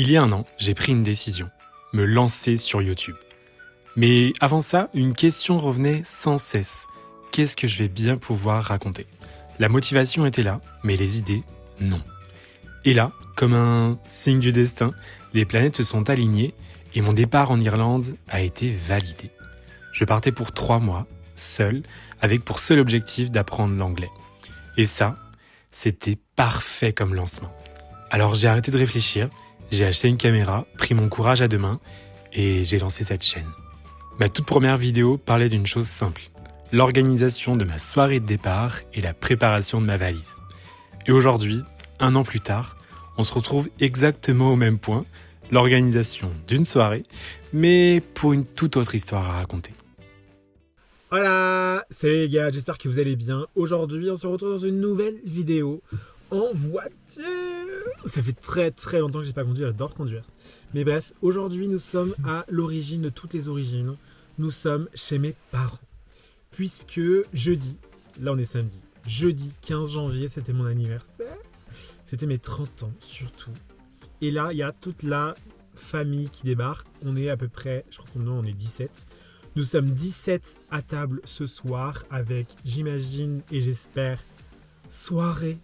Il y a un an, j'ai pris une décision, me lancer sur YouTube. Mais avant ça, une question revenait sans cesse. Qu'est-ce que je vais bien pouvoir raconter ? La motivation était là, mais les idées, non. Et là, comme un signe du destin, les planètes se sont alignées et mon départ en Irlande a été validé. Je partais pour 3 mois, seul, avec pour seul objectif d'apprendre l'anglais. Et ça, c'était parfait comme lancement. Alors j'ai arrêté de réfléchir, j'ai acheté une caméra, pris mon courage à deux mains et j'ai lancé cette chaîne. Ma toute première vidéo parlait d'une chose simple, l'organisation de ma soirée de départ et la préparation de ma valise. Et aujourd'hui, 1 an plus tard, on se retrouve exactement au même point, l'organisation d'une soirée, mais pour une toute autre histoire à raconter. Voilà, salut les gars, j'espère que vous allez bien. Aujourd'hui, on se retrouve dans une nouvelle vidéo en voiture. Ça fait très longtemps que j'ai pas conduit, j'adore conduire. Mais bref, aujourd'hui, nous sommes à l'origine de toutes les origines. Nous sommes chez mes parents. Puisque jeudi, là on est samedi, jeudi 15 janvier, c'était mon anniversaire. C'était mes 30 ans surtout. Et là, il y a toute la famille qui débarque. On est à peu près, je crois qu'on est 17. Nous sommes 17 à table ce soir avec, j'imagine et j'espère, soirée.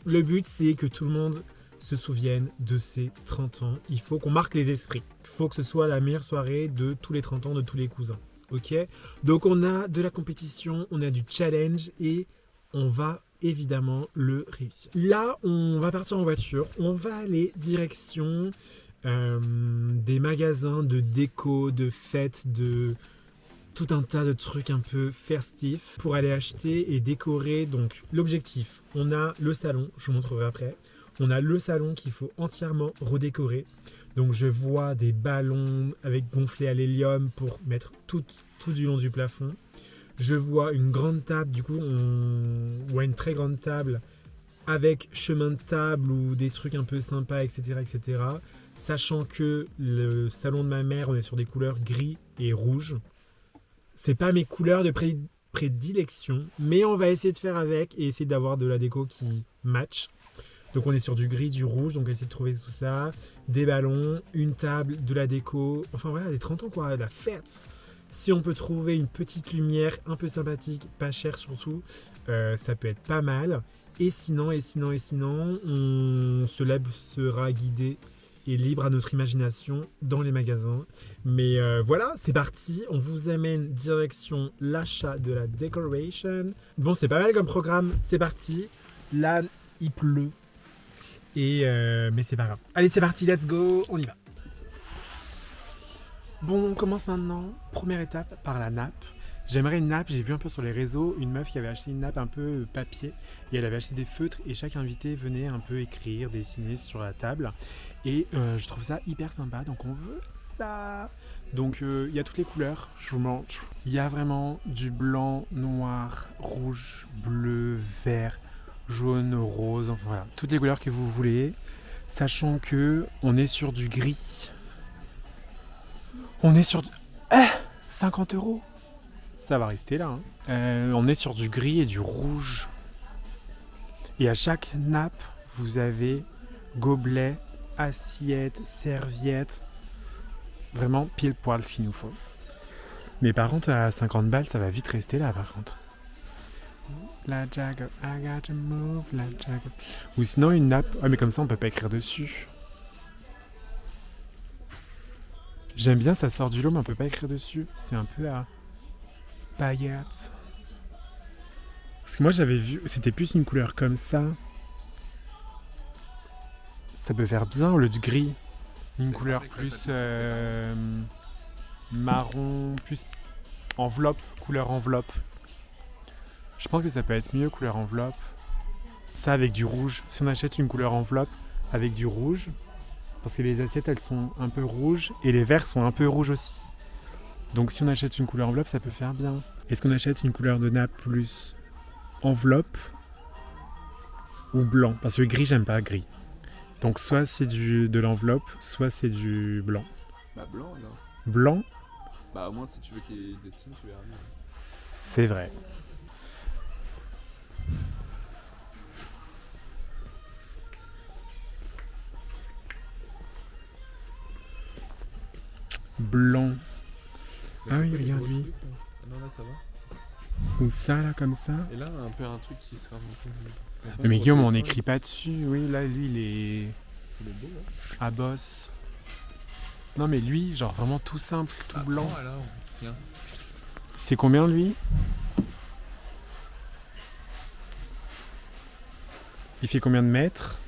Le but, c'est que tout le monde se souvienne de ses 30 ans. Il faut qu'on marque les esprits. Il faut que ce soit la meilleure soirée de tous les 30 ans de tous les cousins. Ok ? Donc on a de la compétition, on a du challenge et on va évidemment le réussir. Là, on va partir en voiture. On va aller direction des magasins de déco, de fêtes, de tout un tas de trucs un peu festifs pour aller acheter et décorer. Donc l'objectif, on a le salon, je vous montrerai après. On a le salon qu'il faut entièrement redécorer. Donc je vois des ballons avec gonflés à l'hélium pour mettre tout du long du plafond. Je vois une grande table, du coup on voit une très grande table avec chemin de table ou des trucs un peu sympas, etc. etc. Sachant que le salon de ma mère, on est sur des couleurs gris et rouge. C'est pas mes couleurs de prédilection, mais on va essayer de faire avec et essayer d'avoir de la déco qui match. Donc on est sur du gris, du rouge, donc on va essayer de trouver tout ça. Des ballons, une table, de la déco, enfin voilà, des 30 ans quoi, la fête. Si on peut trouver une petite lumière un peu sympathique, pas chère surtout, ça peut être pas mal. Et sinon, on se laissera guider et libre à notre imagination dans les magasins. Mais voilà, c'est parti. On vous amène direction l'achat de la decoration. Bon, c'est pas mal comme programme. C'est parti. Là, il pleut. Mais c'est pas grave. Allez, c'est parti. Let's go. On y va. Bon, on commence maintenant. Première étape par la nappe. J'aimerais une nappe, j'ai vu un peu sur les réseaux une meuf qui avait acheté une nappe un peu papier et elle avait acheté des feutres et chaque invité venait un peu écrire, dessiner sur la table et je trouve ça hyper sympa donc on veut ça. Donc il y a toutes les couleurs, je vous montre. Il y a vraiment du blanc, noir, rouge, bleu, vert, jaune, rose, enfin voilà, toutes les couleurs que vous voulez, sachant que on est sur du gris. On est sur 50 €. Ça va rester là. On est sur du gris et du rouge. Et à chaque nappe, vous avez gobelet, assiette, serviette. Vraiment pile poil ce qu'il nous faut. Mais par contre, à 50 balles, ça va vite rester là par contre. La Jagger, I got to move, la Jagger. Ou sinon une nappe. Ah mais comme ça, on peut pas écrire dessus. J'aime bien, ça sort du lot, mais on peut pas écrire dessus. C'est un peu à paillettes. Parce que moi j'avais vu, c'était plus une couleur comme ça. Ça peut faire bien au lieu de gris. Une couleur plus marron, plus enveloppe, couleur enveloppe. Je pense que ça peut être mieux couleur enveloppe. Ça avec du rouge. Si on achète une couleur enveloppe avec du rouge, parce que les assiettes elles sont un peu rouges et les verres sont un peu rouges aussi. Donc si on achète une couleur enveloppe, ça peut faire bien. Est-ce qu'on achète une couleur de nappe plus enveloppe ou blanc? Parce que gris, j'aime pas gris. Donc soit c'est de l'enveloppe, soit c'est du blanc. Bah blanc alors. Blanc? Bah au moins si tu veux qu'il dessine, tu verras bien. C'est vrai. blanc. Ah oui, c'est pas des regarde gros lui. trucs, là. Ah non, là, ça va. Ou ça, là, comme ça. Et là, un peu un truc qui sera un peu. Mais Guillaume, on dessin, n'écrit pas dessus. Oui, là, lui, il est Il est beau, hein. à bosse. Non, mais lui, genre vraiment tout simple, tout blanc. Oh, alors, tiens. C'est combien, lui? Il fait combien de mètres?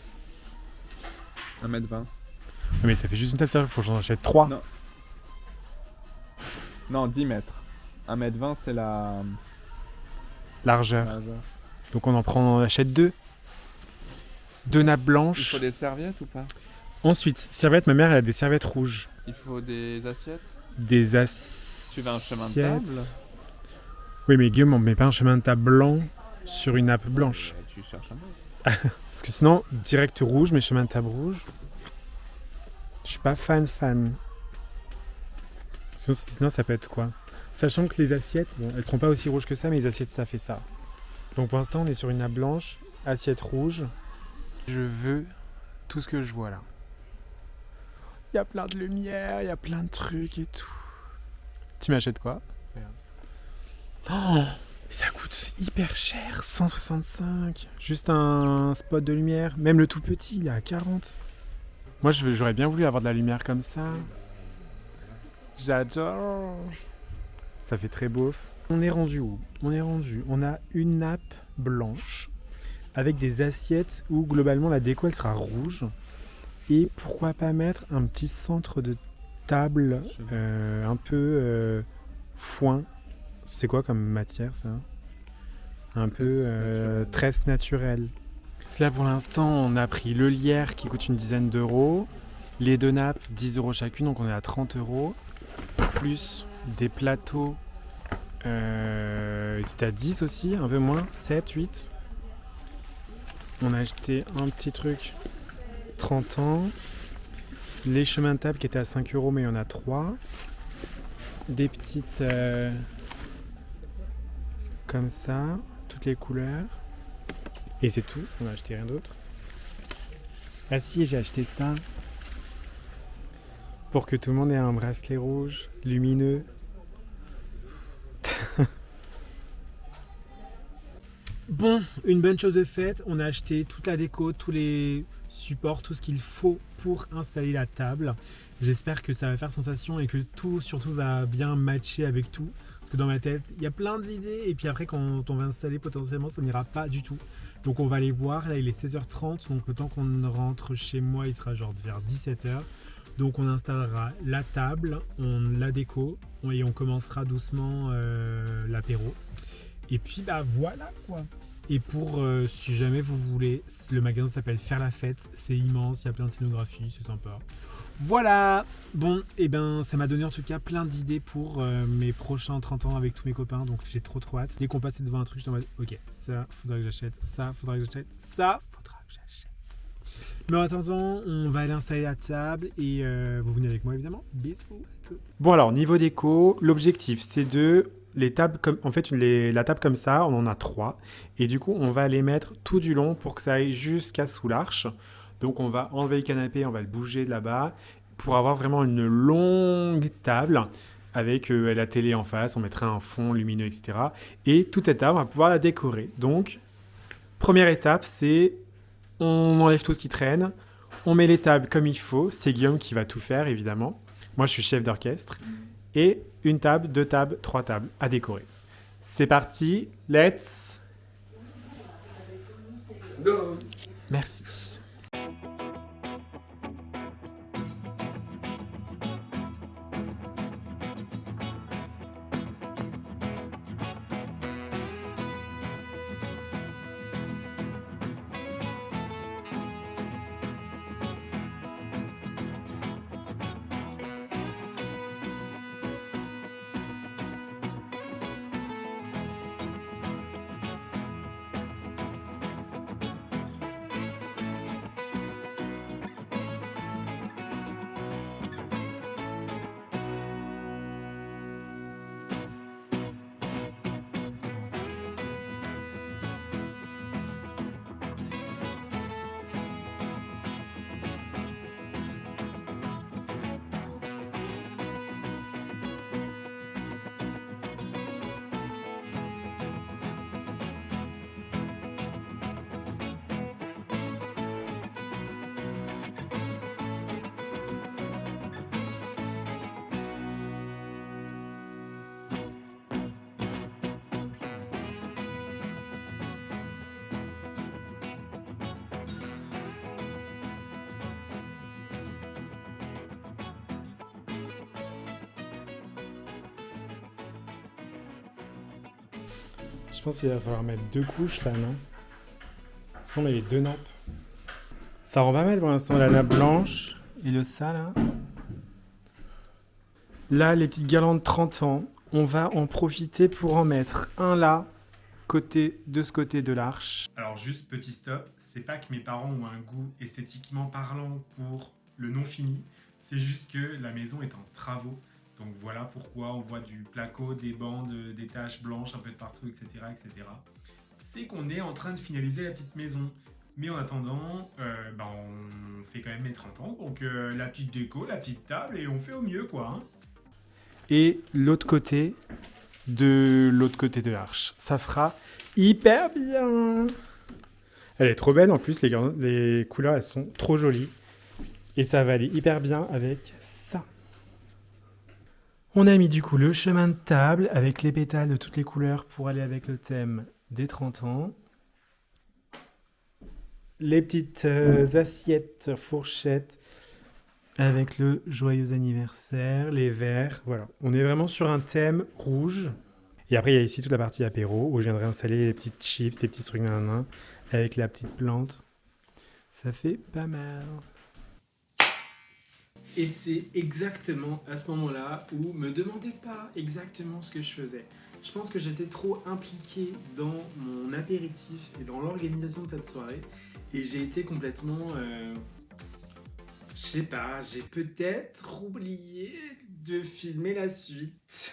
1m20. Mais ça fait juste une table, c'est-à-dire qu'il faut que j'en achète 3. Non. Non, 10 mètres. 1m20, c'est la Largeur. largeur. Donc on achète 2. 2 nappes Il blanches. faut des serviettes ou pas? Ensuite, serviettes, ma mère, elle a des serviettes rouges. Il faut des assiettes? Des assiettes. Tu veux un chemin de table? Oui, mais Guillaume, on met pas un chemin de table blanc sur une nappe blanche. Tu cherches un autre. Parce que sinon, direct rouge, mais chemin de table rouge. Je suis pas fan. Sinon, ça peut être quoi? Sachant que les assiettes, bon, elles seront pas aussi rouges que ça, mais les assiettes, ça fait ça. Donc pour l'instant, on est sur une nappe blanche, assiette rouge. Je veux tout ce que je vois là. Il y a plein de lumière, il y a plein de trucs et tout. Tu m'achètes quoi? Oh, ça coûte hyper cher, 165. Juste un spot de lumière. Même le tout petit, il est à 40. Moi, j'aurais bien voulu avoir de la lumière comme ça. J'adore. Ça fait très beauf. On est rendu où? On a une nappe blanche avec des assiettes où globalement la déco elle sera rouge. Et pourquoi pas mettre un petit centre de table un peu foin. C'est quoi comme matière ça? Un peu tresse naturelle. Là pour l'instant on a pris le lierre qui coûte une dizaine d'euros. Les 2 nappes 10 euros chacune, donc on est à 30 euros. Plus des plateaux, c'était à 10 aussi, un peu moins, 7, 8. On a acheté un petit truc 30 ans. Les chemins de table qui étaient à 5 euros, mais il y en a 3. Des petites comme ça, toutes les couleurs. Et c'est tout, on a acheté rien d'autre. Ah si, j'ai acheté ça. Pour que tout le monde ait un bracelet rouge, lumineux. Bon, une bonne chose de faite, on a acheté toute la déco, tous les supports, tout ce qu'il faut pour installer la table. J'espère que ça va faire sensation et que tout surtout va bien matcher avec tout. Parce que dans ma tête, il y a plein d'idées et puis après quand on va installer potentiellement ça n'ira pas du tout. Donc on va aller voir, là il est 16h30, donc le temps qu'on rentre chez moi il sera genre vers 17h. Donc on installera la table, la déco et on commencera doucement l'apéro. Et puis bah voilà quoi. Et pour si jamais vous voulez, le magasin s'appelle Faire la Fête, c'est immense, il y a plein de scénographie, c'est sympa. Voilà. Bon, et ben ça m'a donné en tout cas plein d'idées pour mes prochains 30 ans avec tous mes copains, donc j'ai trop hâte. Dès qu'on passe devant un truc, je suis en mode ok, ça faudra que j'achète, ça faudra que j'achète, ça faudra que j'achète. Mais en attendant, on va aller installer la table et vous venez avec moi évidemment. Bisous à toutes. Bon alors, niveau déco, l'objectif c'est de les tables comme en fait la table comme ça, on en a 3 et du coup, on va les mettre tout du long pour que ça aille jusqu'à sous l'arche. Donc on va enlever le canapé, on va le bouger de là-bas pour avoir vraiment une longue table avec la télé en face, on mettra un fond lumineux, etc. Et toute cette table, on va pouvoir la décorer. Donc, première étape, c'est on enlève tout ce qui traîne, on met les tables comme il faut, c'est Guillaume qui va tout faire évidemment. Moi je suis chef d'orchestre. Et une table, 2 tables, 3 tables à décorer. C'est parti, let's go. Merci. Je pense qu'il va falloir mettre 2 couches là, non? Sinon, on met les 2 nappes. Ça rend pas mal pour l'instant, la nappe blanche et le ça là. Là, les petites guirlandes 30 ans, on va en profiter pour en mettre un là, de ce côté de l'arche. Alors juste petit stop, c'est pas que mes parents ont un goût esthétiquement parlant pour le non fini, c'est juste que la maison est en travaux. Donc voilà pourquoi on voit du placo, des bandes, des taches blanches un peu de partout, etc. etc. C'est qu'on est en train de finaliser la petite maison. Mais en attendant, on fait quand même mes 30 ans. Donc la petite déco, la petite table, et on fait au mieux quoi. Hein. Et l'autre côté de l'arche. Ça fera hyper bien. Elle est trop belle en plus, les couleurs elles sont trop jolies. Et ça va aller hyper bien avec ça. On a mis du coup le chemin de table avec les pétales de toutes les couleurs pour aller avec le thème des 30 ans. Les petites assiettes, fourchettes avec le joyeux anniversaire, les verres. Voilà, on est vraiment sur un thème rouge. Et après, il y a ici toute la partie apéro où je viendrai installer les petites chips, les petits trucs nanana, avec la petite plante. Ça fait pas mal. Et c'est exactement à ce moment-là où me demandez pas exactement ce que je faisais. Je pense que j'étais trop impliqué dans mon apéritif et dans l'organisation de cette soirée. Et j'ai été complètement... je sais pas, j'ai peut-être oublié de filmer la suite.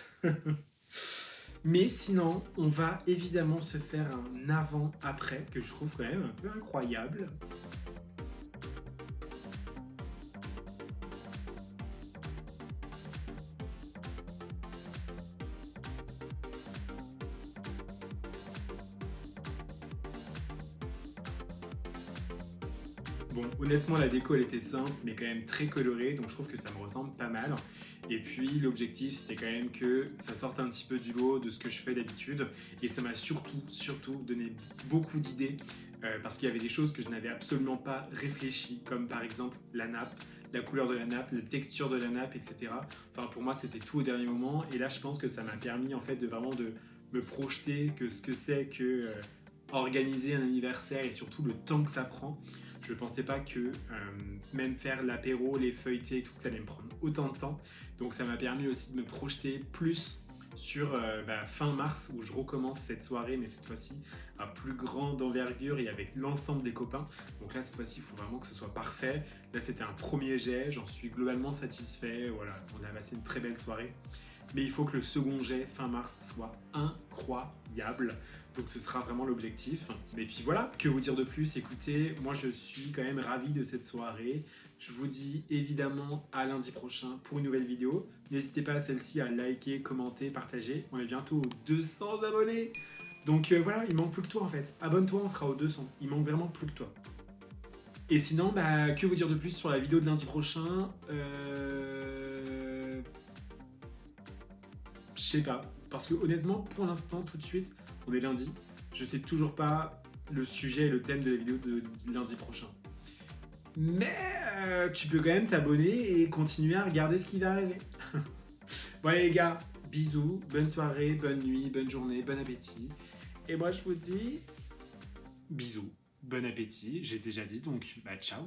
Mais sinon, on va évidemment se faire un avant-après que je trouve quand même un peu incroyable. Bon, honnêtement, la déco, elle était simple, mais quand même très colorée, donc je trouve que ça me ressemble pas mal. Et puis, l'objectif, c'était quand même que ça sorte un petit peu du lot de ce que je fais d'habitude. Et ça m'a surtout donné beaucoup d'idées, parce qu'il y avait des choses que je n'avais absolument pas réfléchies, comme par exemple la nappe, la couleur de la nappe, la texture de la nappe, etc. Enfin, pour moi, c'était tout au dernier moment. Et là, je pense que ça m'a permis, en fait, de vraiment de me projeter que ce que c'est que organiser un anniversaire et surtout le temps que ça prend. Je ne pensais pas que même faire l'apéro, les feuilletés, tout ça allait me prendre autant de temps. Donc ça m'a permis aussi de me projeter plus sur fin mars où je recommence cette soirée, mais cette fois-ci à plus grande envergure et avec l'ensemble des copains. Donc là, cette fois-ci, il faut vraiment que ce soit parfait. Là, c'était un premier jet, j'en suis globalement satisfait. Voilà, on a passé une très belle soirée. Mais il faut que le second jet, fin mars, soit incroyable. Donc ce sera vraiment l'objectif. Et puis voilà, que vous dire de plus? Écoutez, moi je suis quand même ravi de cette soirée. Je vous dis évidemment à lundi prochain pour une nouvelle vidéo. N'hésitez pas à celle-ci à liker, commenter, partager. On est bientôt aux 200 abonnés. Donc voilà, il manque plus que toi en fait. Abonne-toi, on sera aux 200. Il manque vraiment plus que toi. Et sinon, que vous dire de plus sur la vidéo de lundi prochain? Je sais pas. Parce que honnêtement, pour l'instant, tout de suite, on est lundi. Je sais toujours pas le sujet et le thème de la vidéo de lundi prochain. Mais tu peux quand même t'abonner et continuer à regarder ce qui va arriver. Bon allez les gars, bisous, bonne soirée, bonne nuit, bonne journée, bon appétit. Et moi je vous dis bisous, bon appétit, j'ai déjà dit donc ciao.